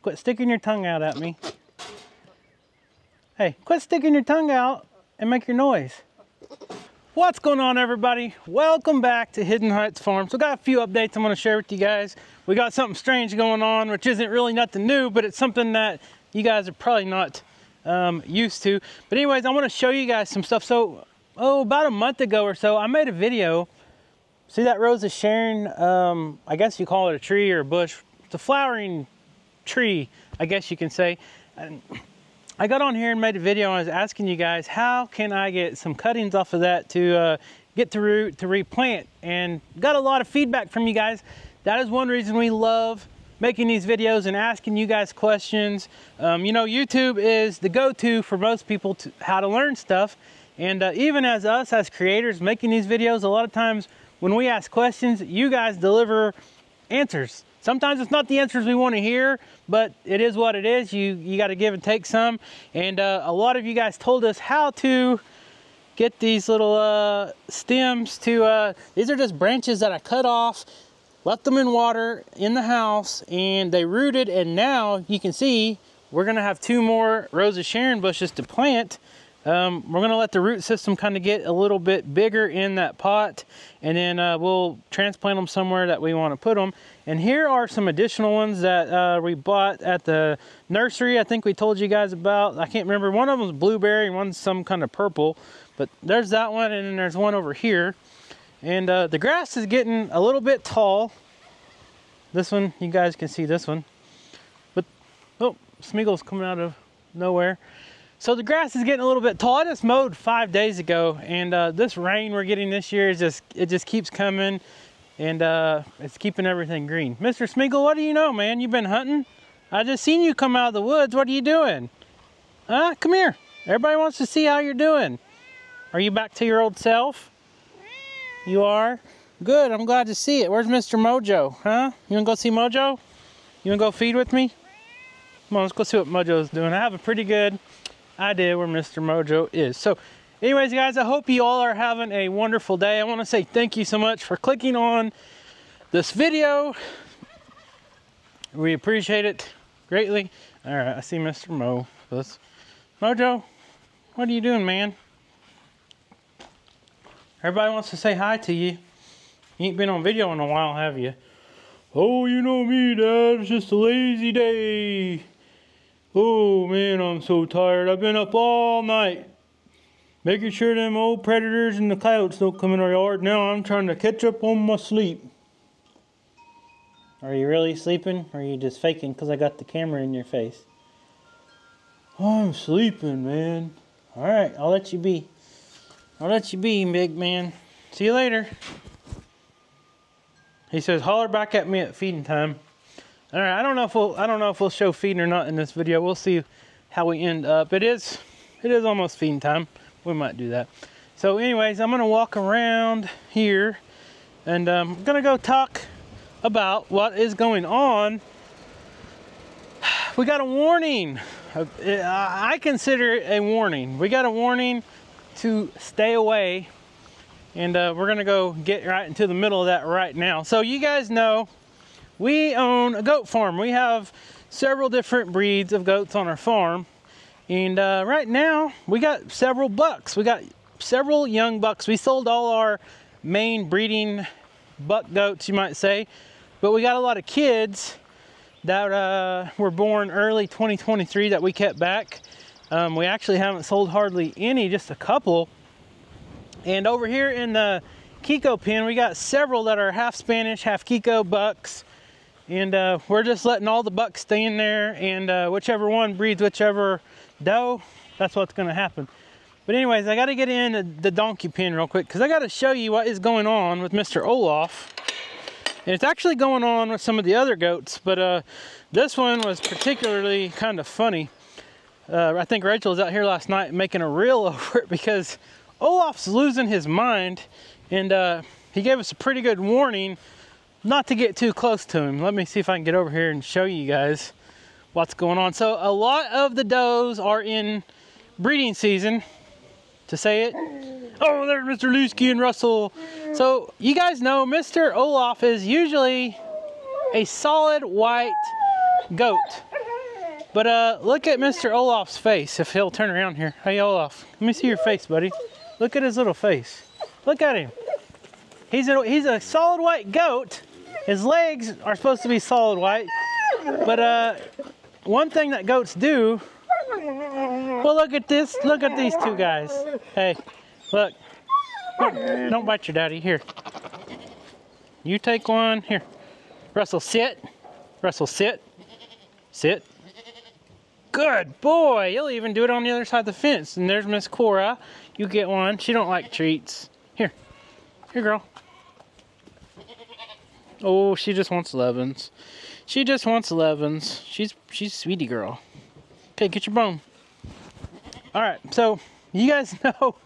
quit sticking your tongue out at me. Hey, quit sticking your tongue out and make your noise. What's going on, everybody? Welcome back to Hidden Heights Farm. So got a few updates I'm going to share with you guys. We got something strange going on, which isn't really nothing new, but it's something that you guys are probably not used to. But anyways, I want to show you guys some stuff. So, about a month ago or so, I made a video. See that Rose of Sharon? I guess you call it a tree or a bush. It's a flowering tree, I guess you can say. And I got on here and made a video and I was asking you guys, how can I get some cuttings off of that to get to root, to replant? And got a lot of feedback from you guys. That is one reason we love making these videos and asking you guys questions. You know, YouTube is the go-to for most people to how to learn stuff. And even as us, as creators making these videos, a lot of times when we ask questions, you guys deliver answers. Sometimes it's not the answers we want to hear, but it is what it is. You got to give and take some. And a lot of you guys told us how to get these little stems to, these are just branches that I cut off, left them in water in the house, and they rooted. And now you can see we're going to have 2 more Rose of Sharon bushes to plant. We're going to let the root system kind of get a little bit bigger in that pot, and then we'll transplant them somewhere that we want to put them. And here are some additional ones that we bought at the nursery. I think we told you guys about. I can't remember. One of them was blueberry and one's some kind of purple, but there's that one, and then there's one over here. And the grass is getting a little bit tall. This one, you guys can see this one, but oh, Smeagol's coming out of nowhere. So the grass is getting a little bit tall. I just mowed 5 days ago, and this rain we're getting this year is it just keeps coming, and it's keeping everything green. Mr. Smeagol, what do you know, man? You've been hunting? I just seen you come out of the woods. What are you doing? Huh? Come here. Everybody wants to see how you're doing. Are you back to your old self? You are? Good. I'm glad to see it. Where's Mr. Mojo? Huh? You want to go see Mojo? You want to go feed with me? Come on, let's go see what Mojo's doing. I have a pretty good idea where Mr. Mojo is. So anyways, guys, I hope you all are having a wonderful day. I want to say thank you so much for clicking on this video. We appreciate it greatly. All right, I see Mr. Mojo, what are you doing, man? Everybody wants to say hi to you. You ain't been on video in a while, have you? Oh, you know me, Dad. It's just a lazy day. Oh man, I'm so tired. I've been up all night making sure them old predators and the coyotes don't come in our yard. Now I'm trying to catch up on my sleep. Are you really sleeping, or are you just faking because I got the camera in your face? I'm sleeping, man. Alright, I'll let you be. I'll let you be, big man. See you later. He says, holler back at me at feeding time. All right, I don't know if we'll show feeding or not in this video. We'll see how we end up. It is almost feeding time. We might do that. So anyways, I'm gonna walk around here, and I'm gonna go talk about what is going on. We got a warning. I consider it a warning. We got a warning to stay away, and we're gonna go get right into the middle of that right now. So you guys know, we own a goat farm. We have several different breeds of goats on our farm. And right now, we got several bucks. We got several young bucks. We sold all our main breeding buck goats, you might say. But we got a lot of kids that were born early 2023 that we kept back. We actually haven't sold hardly any, just a couple. And over here in the Kiko pen, we got several that are half Spanish, half Kiko bucks. And we're just letting all the bucks stay in there, and whichever one breeds whichever doe, that's what's going to happen. But anyways, I got to get in the donkey pen real quick, because I got to show you what is going on with Mr. Olaf. And it's actually going on with some of the other goats, but this one was particularly kind of funny. I think Rachel was out here last night making a reel over it, because Olaf's losing his mind, and he gave us a pretty good warning not to get too close to him. Let me see if I can get over here and show you guys what's going on. So a lot of the does are in breeding season, to say it. Oh, there's Mr. Lusky and Russell. So you guys know Mr. Olaf is usually a solid white goat. But look at Mr. Olaf's face, if he'll turn around here. Hey, Olaf, let me see your face, buddy. Look at his little face. Look at him. He's a solid white goat. His legs are supposed to be solid white. But one thing that goats do, well, look at this. Look at these two guys. Hey, look. Don't bite your daddy. Here. You take one. Here. Russell, sit. Russell, sit. Sit. Good boy. He'll even do it on the other side of the fence. And there's Miss Cora. You get one. She don't like treats. Here. Here, girl. Oh, she just wants 11s. She just wants 11s. She's sweetie girl. Okay, get your bone. All right, so you guys know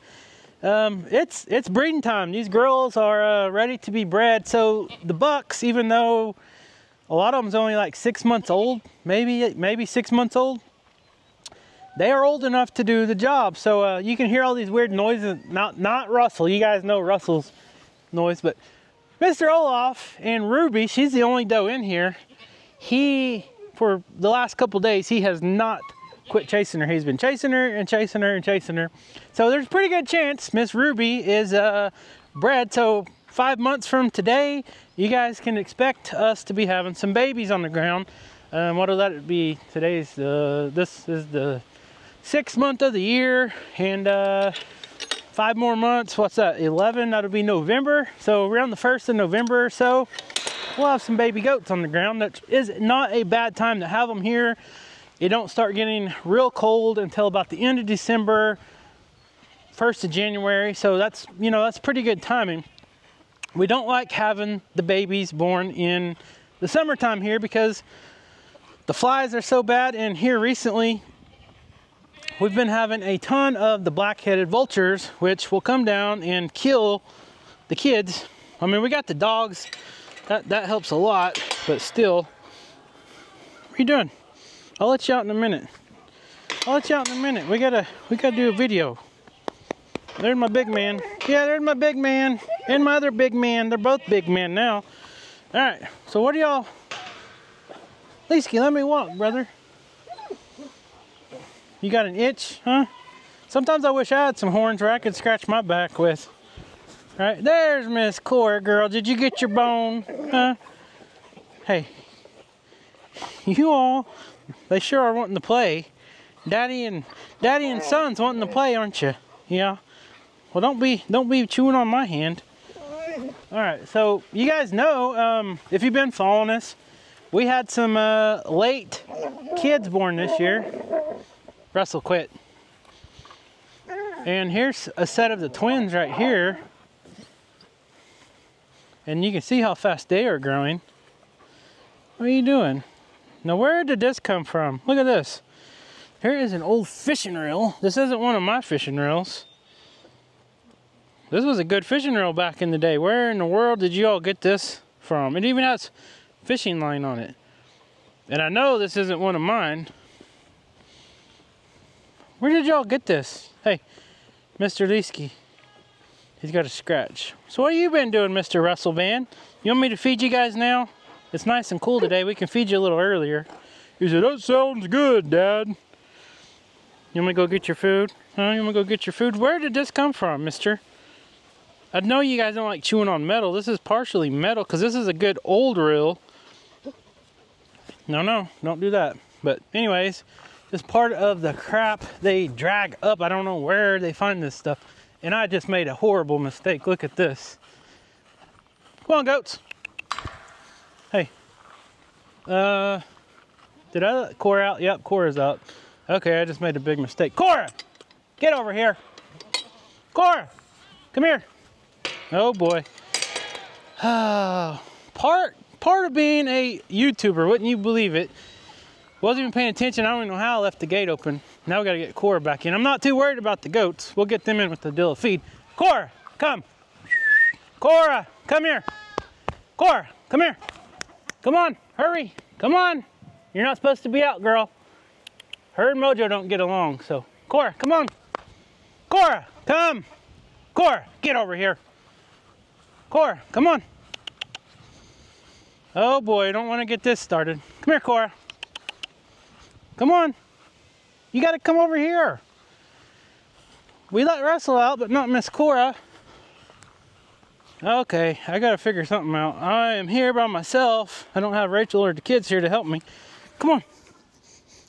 it's breeding time. These girls are ready to be bred. So the bucks, even though a lot of them's only like 6 months old, maybe 6 months old, they are old enough to do the job. So you can hear all these weird noises. Not Russell. You guys know Russell's noise, but Mr. Olaf and Ruby, she's the only doe in here. He, for the last couple days, he has not quit chasing her. He's been chasing her and chasing her and chasing her. So there's a pretty good chance Miss Ruby is bred. So 5 months from today, you guys can expect us to be having some babies on the ground. What'll that be? Today's this is the 6th month of the year, and 5 more months. What's that? 11. That'll be November. So around the 1st of November or so, we'll have some baby goats on the ground. That is not a bad time to have them here. It don't start getting real cold until about the end of December, 1st of January. So that's, you know, that's pretty good timing. We don't like having the babies born in the summertime here because the flies are so bad. And here recently, we've been having a ton of the black-headed vultures, which will come down and kill the kids. I mean, we got the dogs. That helps a lot, but still. What are you doing? I'll let you out in a minute. I'll let you out in a minute. We gotta do a video. There's my big man. Yeah, there's my big man and my other big man. They're both big men now. All right. So what do y'all? Leesky, let me walk, brother. You got an itch, huh? Sometimes I wish I had some horns where I could scratch my back with. All right, there's Miss Cora, girl. Did you get your bone, huh? Hey, you all, they sure are wanting to play. Daddy and son's wanting to play, aren't you? Yeah. Well, don't be chewing on my hand. All right, so you guys know, if you've been following us, we had some late kids born this year. Russell quit. And here's a set of the twins right here. And you can see how fast they are growing. What are you doing? Now, where did this come from? Look at this. Here is an old fishing reel. This isn't one of my fishing reels. This was a good fishing reel back in the day. Where in the world did you all get this from? It even has fishing line on it. And I know this isn't one of mine. Where did y'all get this? Hey, Mr. Leesky. He's got a scratch. So what have you been doing, Mr. Russell Van? You want me to feed you guys now? It's nice and cool today. We can feed you a little earlier. He said, that sounds good, Dad. You want me to go get your food? Huh? You want me to go get your food? Where did this come from, mister? I know you guys don't like chewing on metal. This is partially metal because this is a good old reel. No, don't do that. But anyways, this part of the crap they drag up. I don't know where they find this stuff. And I just made a horrible mistake. Look at this. Come on, goats. Hey. Did I let Cora out? Yep, Cora's out. Okay, I just made a big mistake. Cora! Get over here. Cora! Come here. Oh boy. Part of being a YouTuber, wouldn't you believe it? Wasn't even paying attention. I don't even know how I left the gate open. Now we gotta get Cora back in. I'm not too worried about the goats. We'll get them in with the dill of feed. Cora, come. Cora, come here. Cora, come here. Come on, hurry. Come on. You're not supposed to be out, girl. Her and Mojo don't get along, so. Cora, come on. Cora, come. Cora, get over here. Cora, come on. Oh boy, I don't want to get this started. Come here, Cora. Come on. You got to come over here. We let Russell out, but not Miss Cora. Okay, I got to figure something out. I am here by myself. I don't have Rachel or the kids here to help me. Come on.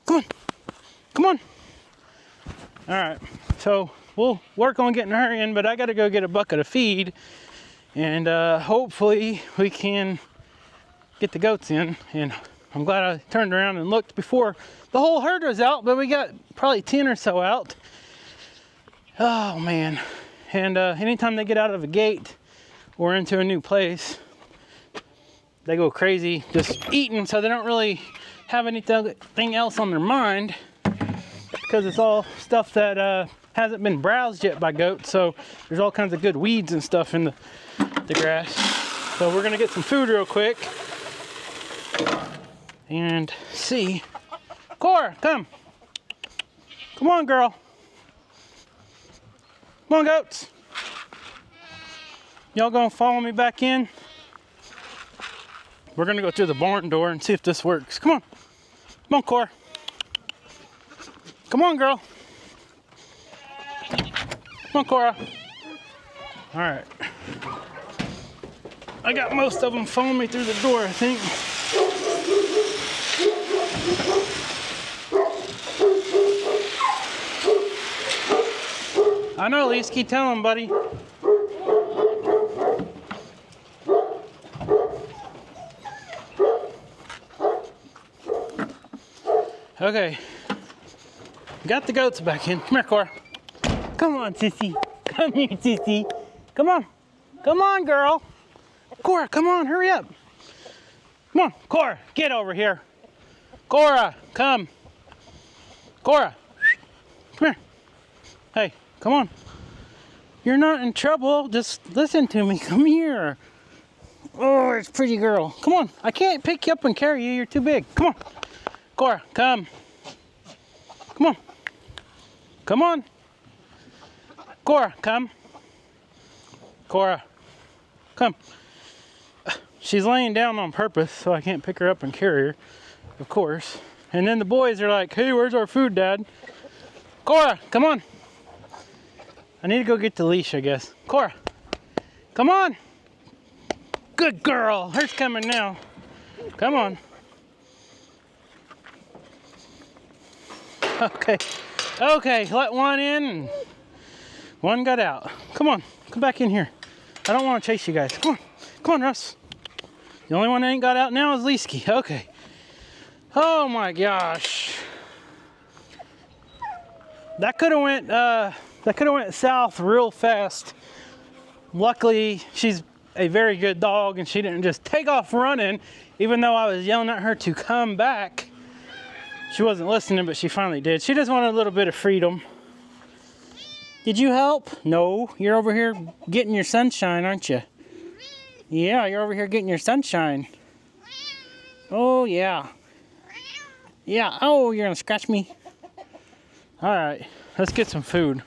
Come on. Come on. All right, so we'll work on getting her in, but I got to go get a bucket of feed. And hopefully we can get the goats in. And I'm glad I turned around and looked before the whole herd was out, but we got probably 10 or so out. Oh man. And anytime they get out of a gate or into a new place, they go crazy just eating, so they don't really have anything else on their mind, because it's all stuff that hasn't been browsed yet by goats. So there's all kinds of good weeds and stuff in the grass. So we're gonna get some food real quick and see. Cora, come. Come on, girl. Come on, goats. Y'all gonna follow me back in? We're gonna go through the barn door and see if this works. Come on. Come on, Cora. Come on, girl. Come on, Cora. All right. I got most of them following me through the door, I think. I know, Leesky, tell him, buddy. Okay. Got the goats back in. Come here, Cora. Come on, sissy. Come here, sissy. Come on. Come on, girl. Cora, come on, hurry up. Come on, Cora, get over here. Cora, come. Cora, come here. Hey, come on. You're not in trouble. Just listen to me. Come here. Oh, it's pretty girl. Come on. I can't pick you up and carry you. You're too big. Come on. Cora, come. Come on. Come on. Cora, come. Cora, come. She's laying down on purpose, so I can't pick her up and carry her, of course. And then the boys are like, hey, where's our food, Dad? Cora, come on. I need to go get the leash, I guess. Cora, come on. Good girl. Her's coming now. Come on. Okay. Okay, let one in and one got out. Come on, come back in here. I don't want to chase you guys. Come on. Come on, Russ. The only one that ain't got out now is Leesky. Okay. Oh my gosh. That could have went south real fast. Luckily, she's a very good dog and she didn't just take off running, even though I was yelling at her to come back. She wasn't listening, but she finally did. She just wanted a little bit of freedom. Did you help? No, you're over here getting your sunshine, aren't you? Yeah, you're over here getting your sunshine. Oh, yeah. Yeah, oh, you're gonna scratch me. All right, let's get some food.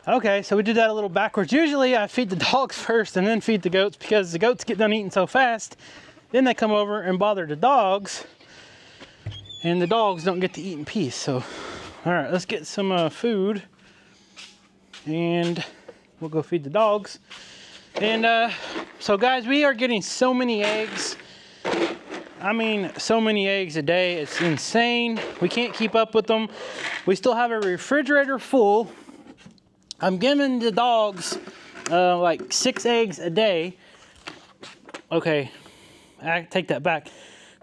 Okay, so we did that a little backwards. Usually I feed the dogs first and then feed the goats, because the goats get done eating so fast, then they come over and bother the dogs, and the dogs don't get to eat in peace. So, all right, let's get some food, and we'll go feed the dogs. And so guys, we are getting so many eggs. I mean, so many eggs a day. It's insane. We can't keep up with them. We still have a refrigerator full. I'm giving the dogs like 6 eggs a day. Okay, I take that back.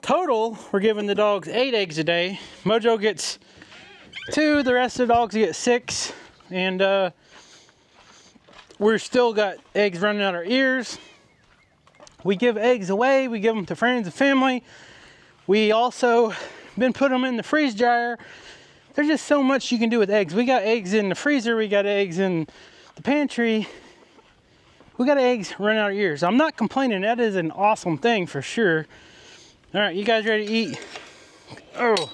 Total, we're giving the dogs 8 eggs a day. Mojo gets 2, the rest of the dogs get 6. And we're still got eggs running out our ears. We give eggs away, we give them to friends and family. We also been put them in the freeze dryer. There's just so much you can do with eggs. We got eggs in the freezer, we got eggs in the pantry. We got eggs running out our ears. I'm not complaining, that is an awesome thing for sure. All right, you guys ready to eat? Oh,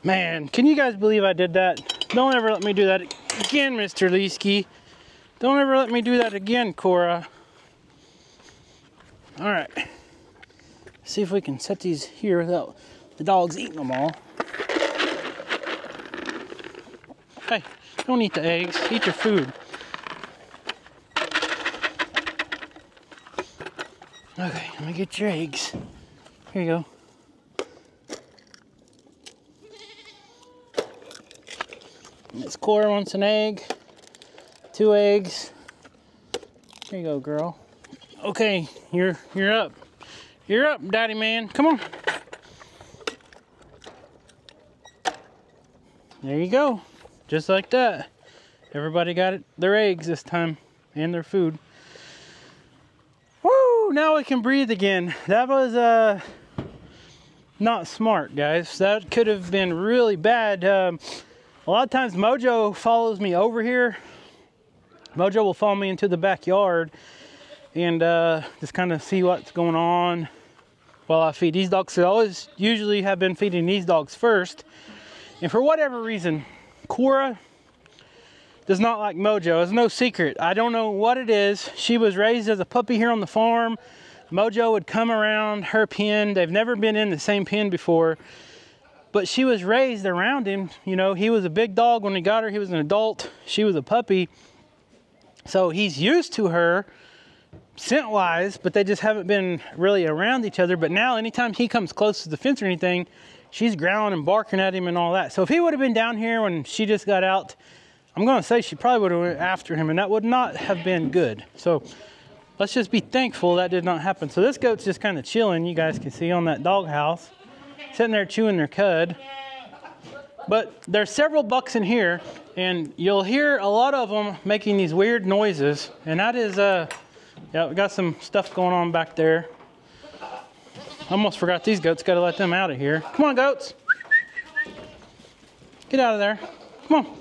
man, can you guys believe I did that? Don't ever let me do that again, Mr. Leesky. Don't ever let me do that again, Cora. All right, see if we can set these here without The dog's eating them all. Hey, don't eat the eggs. Eat your food. Okay, let me get your eggs. Here you go. Miss Cora wants an egg. 2 eggs. Here you go, girl. Okay, you're up. You're up, daddy man. Come on. There you go. Just like that. Everybody got their eggs this time and their food. Woo! Now we can breathe again. That was not smart, guys. That could have been really bad. A lot of times Mojo follows me over here. Mojo will follow me into the backyard and just kind of see what's going on while I feed these dogs. So I always usually have been feeding these dogs first. And for whatever reason, Cora does not like Mojo. It's no secret. I don't know what it is. She was raised as a puppy here on the farm. Mojo would come around her pen. They've never been in the same pen before. But she was raised around him. You know, he was a big dog when he got her. He was an adult. She was a puppy. So he's used to her scent-wise, but they just haven't been really around each other. But now, anytime he comes close to the fence or anything, she's growling and barking at him and all that. So if he would have been down here when she just got out, I'm going to say she probably would have went after him, and that would not have been good. So let's just be thankful that did not happen. So this goat's just kind of chilling, you guys can see, on that doghouse, sitting there chewing their cud. But there's several bucks in here, and you'll hear a lot of them making these weird noises. And that is, yeah, we got some stuff going on back there. Almost forgot these goats, got to let them out of here. Come on, goats. Get out of there. Come on.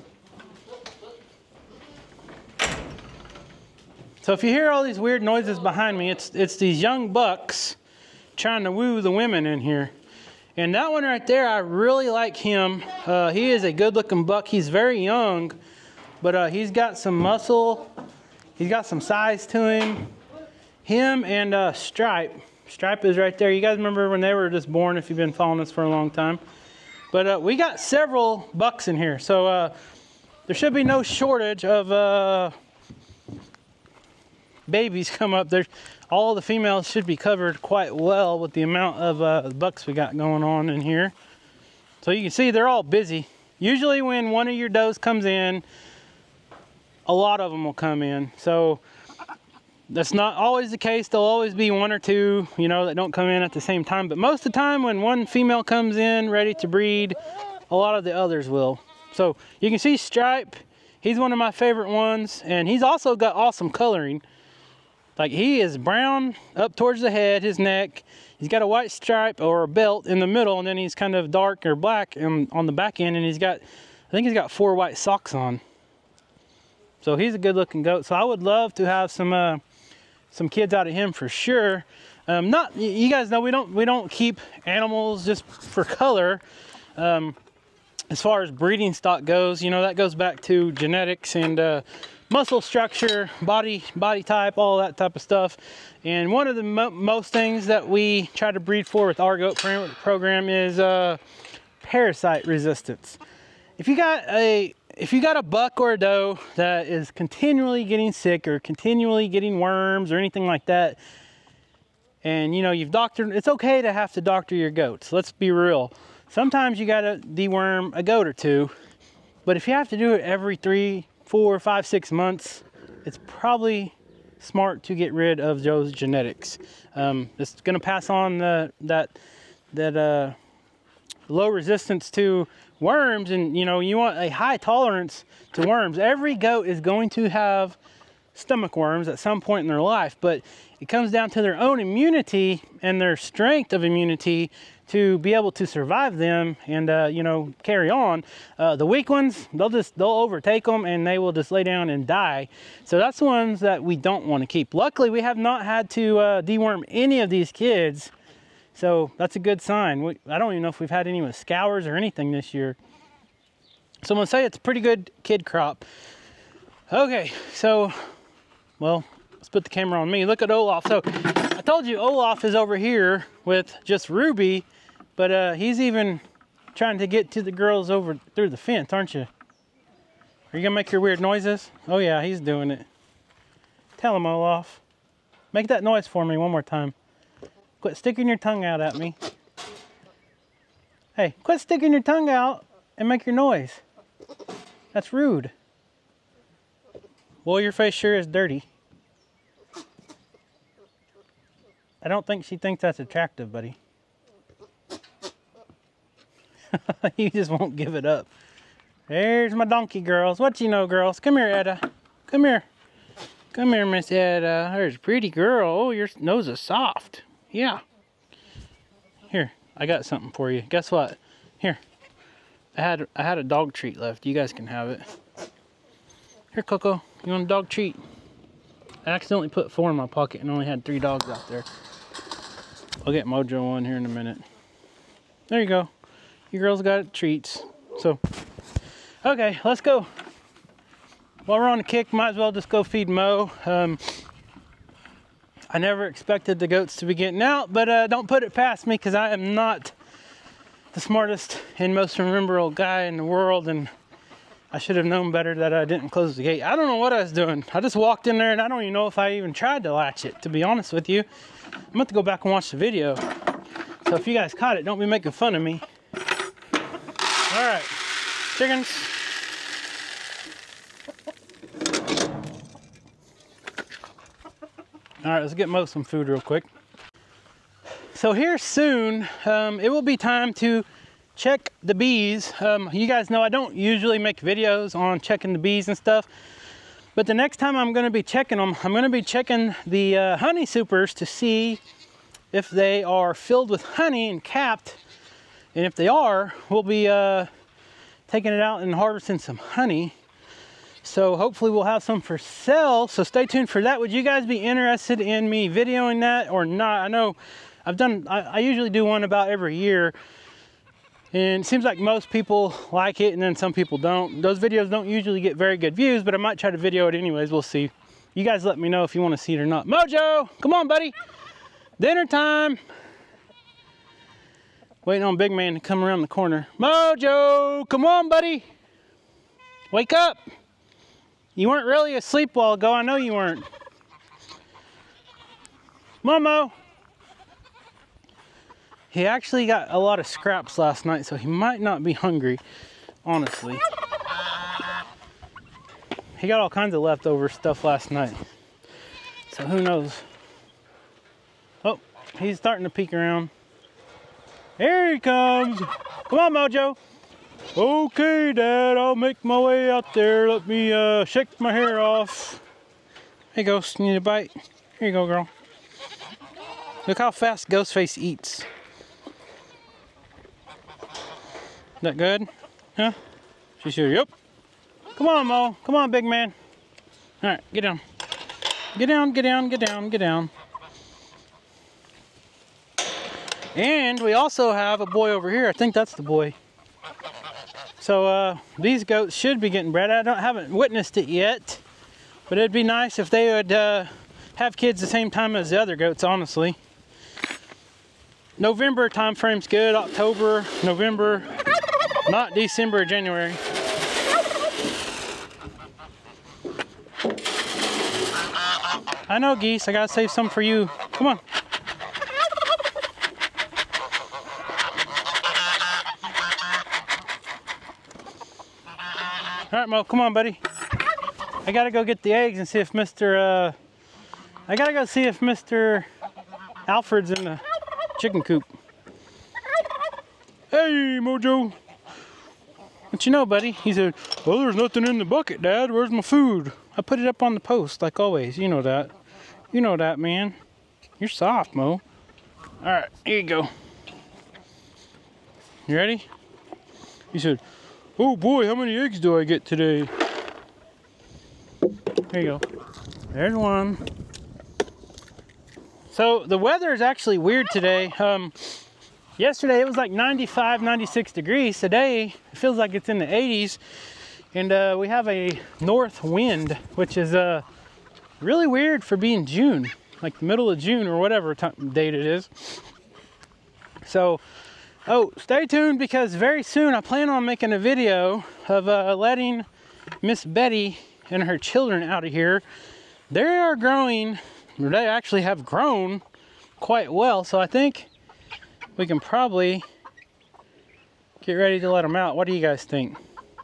So if you hear all these weird noises behind me, it's these young bucks trying to woo the women in here. And that one right there, I really like him. He is a good looking buck. He's very young, but he's got some muscle. He's got some size to him. Him and Stripe. Stripe is right there. You guys remember when they were just born, if you've been following us for a long time. But we got several bucks in here. So there should be no shortage of babies come up. All the females should be covered quite well with the amount of bucks we got going on in here. So you can see they're all busy. Usually when one of your does comes in, a lot of them will come in. So that's not always the case. There'll always be 1 or 2, you know, that don't come in at the same time. But most of the time when one female comes in ready to breed, a lot of the others will. So you can see Stripe. He's one of my favorite ones. And he's also got awesome coloring. Like, he is brown up towards the head, his neck. He's got a white stripe or a belt in the middle, and then he's kind of dark or black on the back end, and I think he's got 4 white socks on. So he's a good looking goat. So I would love to have some kids out of him for sure. You guys know we don't keep animals just for color. As far as breeding stock goes, you know, that goes back to genetics and muscle structure, body type, all that type of stuff. And one of the most things that we try to breed for with our goat program is parasite resistance. If you got a buck or a doe that is continually getting sick or continually getting worms or anything like that, and you know you've doctored, it's okay to have to doctor your goats. Let's be real. Sometimes you gotta deworm a goat or 2, but if you have to do it every 3, 4, 5, 6 months, it's probably smart to get rid of those genetics. It's going to pass on that low resistance to worms, and you know you want a high tolerance to worms. Every goat is going to have stomach worms at some point in their life, but it comes down to their own immunity and their strength of immunity to be able to survive them and you know, carry on. The weak ones, they'll overtake them and they will just lay down and die. So that's the ones that we don't want to keep. Luckily, we have not had to deworm any of these kids, so that's a good sign. I don't even know if we've had any with scours or anything this year. So I'm gonna say it's a pretty good kid crop. Okay, so, well, let's put the camera on me. Look at Olaf. So I told you Olaf is over here with just Ruby, But he's even trying to get to the girls over through the fence, aren't you? Are you gonna make your weird noises? Oh yeah, he's doing it. Tell him, Olaf. Make that noise for me one more time. Quit sticking your tongue out at me. Hey, quit sticking your tongue out and make your noise. That's rude. Boy, your face sure is dirty. I don't think she thinks that's attractive, buddy. You just won't give it up. There's my donkey girls. What you know, girls? Come here, Etta. Come here. Come here, Miss Etta. There's a pretty girl. Oh, your nose is soft. Yeah. Here, I got something for you. Guess what? Here. I had a dog treat left. You guys can have it. Here, Coco. You want a dog treat? I accidentally put 4 in my pocket and only had 3 dogs out there. I'll get Mojo one here in a minute. There you go. You girls got treats. So, okay, let's go. While we're on the kick, might as well just go feed Mo. I never expected the goats to be getting out, but don't put it past me because I am not the smartest and most rememberable guy in the world, and I should have known better that I didn't close the gate. I don't know what I was doing. I just walked in there and I don't even know if I even tried to latch it, to be honest with you. I'm going to have to go back and watch the video. So if you guys caught it, don't be making fun of me. All right, chickens. All right, let's get Mo some food real quick. So here soon, it will be time to check the bees. You guys know I don't usually make videos on checking the bees and stuff, but the next time I'm going to be checking them, I'm going to be checking the honey supers to see if they are filled with honey and capped. And if they are, we'll be taking it out and harvesting some honey. So hopefully we'll have some for sale. So stay tuned for that. Would you guys be interested in me videoing that or not? I know I usually do one about every year. And it seems like most people like it and then some people don't. Those videos don't usually get very good views, but I might try to video it anyways. We'll see. You guys let me know if you want to see it or not. Mojo, come on, buddy. Dinner time. Waiting on Big Man to come around the corner. Mojo, come on, buddy. Wake up. You weren't really asleep a while ago. I know you weren't. Momo. He actually got a lot of scraps last night, so he might not be hungry, honestly. He got all kinds of leftover stuff last night. So who knows? Oh, he's starting to peek around. Here he comes. Come on, Mojo. Okay, Dad, I'll make my way out there. Let me shake my hair off. Hey, Ghost, you need a bite? Here you go, girl. Look how fast Ghostface eats. That good? Huh? She said, yep. Come on, Mo. Come on, big man. All right, get down. Get down, get down, get down, get down. And we also have a boy over here. I think that's the boy. So these goats should be getting bred. Haven't witnessed it yet, but it'd be nice if they would have kids the same time as the other goats, honestly. November time frame's good. October, November, not December or January. I know, geese. I gotta save some for you. Come on. All right, Mo, come on, buddy. I gotta go get the eggs and see if Mr. I gotta go see if Mr. Alfred's in the chicken coop. Hey, Mojo. What you know, buddy? He said, well, there's nothing in the bucket, Dad. Where's my food? I put it up on the post, like always. You know that. You know that, man. You're soft, Mo. All right, here you go. You ready? He said, oh boy, how many eggs do I get today? There you go. There's one. So the weather is actually weird today. Yesterday it was like 95, 96 degrees. Today it feels like it's in the 80s. And we have a north wind, which is really weird for being June. Like the middle of June or whatever date it is. So Oh, stay tuned, because very soon I plan on making a video of letting Miss Betty and her children out of here. They are growing, or they actually have grown quite well, so I think we can probably get ready to let them out. What do you guys think?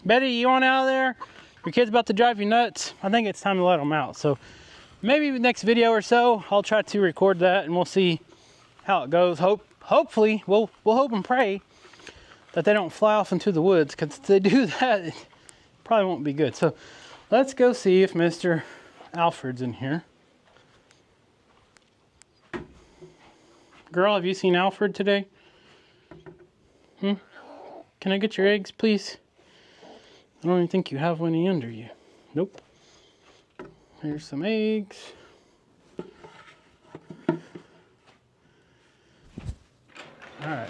Betty, you on out of there? Your kid's about to drive you nuts. I think it's time to let them out. So maybe the next video or so, I'll try to record that and we'll see how it goes. Hopefully, we'll hope and pray that they don't fly off into the woods, because if they do that, it probably won't be good. So let's go see if Mr. Alfred's in here. Girl, have you seen Alfred today? Can I get your eggs, please? I don't even think you have any under you. Nope. Here's some eggs. Alright.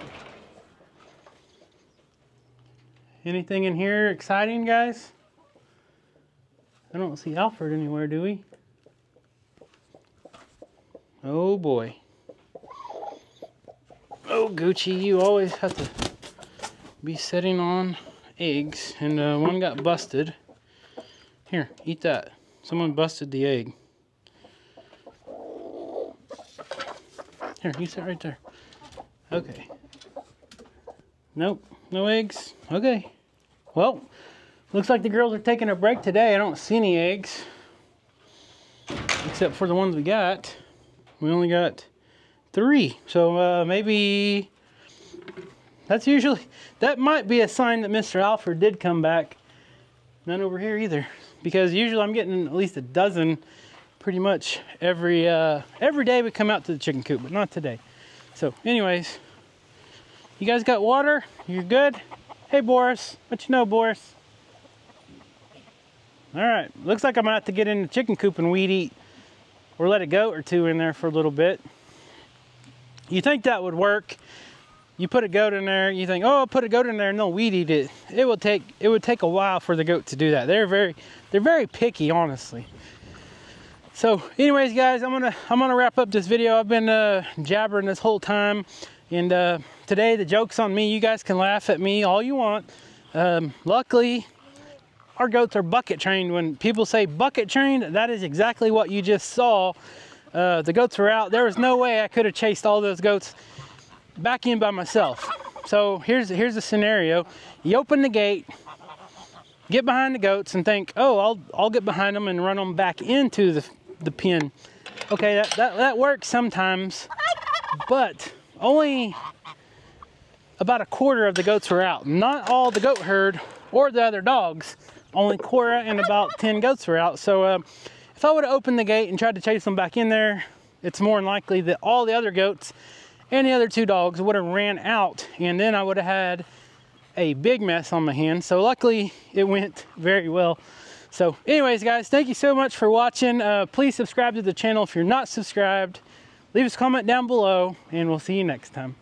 Anything in here exciting, guys? I don't see Alfred anywhere, do we? Oh boy. Oh, Gucci, you always have to be sitting on eggs. And one got busted. Here, eat that. Someone busted the egg. Here, you sit right there. Okay. Nope, no eggs. Okay. Well, looks like the girls are taking a break today. I don't see any eggs, except for the ones we got. We only got 3. So maybe that might be a sign that Mr. Alfred did come back. None over here either, because usually I'm getting at least a dozen pretty much every day we come out to the chicken coop, but not today. So anyways, you guys got water? You're good? Hey, Boris. What you know, Boris? All right. Looks like I'm going to have to get in the chicken coop and weed eat, or let a goat or two in there for a little bit. You think that would work? You put a goat in there, you think, oh, I'll put a goat in there and they'll weed eat it. It would take a while for the goat to do that. They're very picky, honestly. So anyways, guys, I'm gonna wrap up this video. I've been jabbering this whole time, and today the joke's on me. You guys can laugh at me all you want. Luckily, our goats are bucket trained. When people say bucket trained, that is exactly what you just saw. The goats were out. There was no way I could have chased all those goats back in by myself. So here's the scenario. You open the gate, get behind the goats, and think, oh, I'll get behind them and run them back into the pen. Okay, that works sometimes, but only about a quarter of the goats were out. Not all the goat herd or the other dogs. Only quarter and about 10 goats were out. So if I would have opened the gate and tried to chase them back in there, it's more than likely that all the other goats and the other 2 dogs would have ran out, and then I would have had a big mess on my hands. So luckily it went very well. So anyways, guys, thank you so much for watching. Please subscribe to the channel if you're not subscribed. Leave us a comment down below, and we'll see you next time.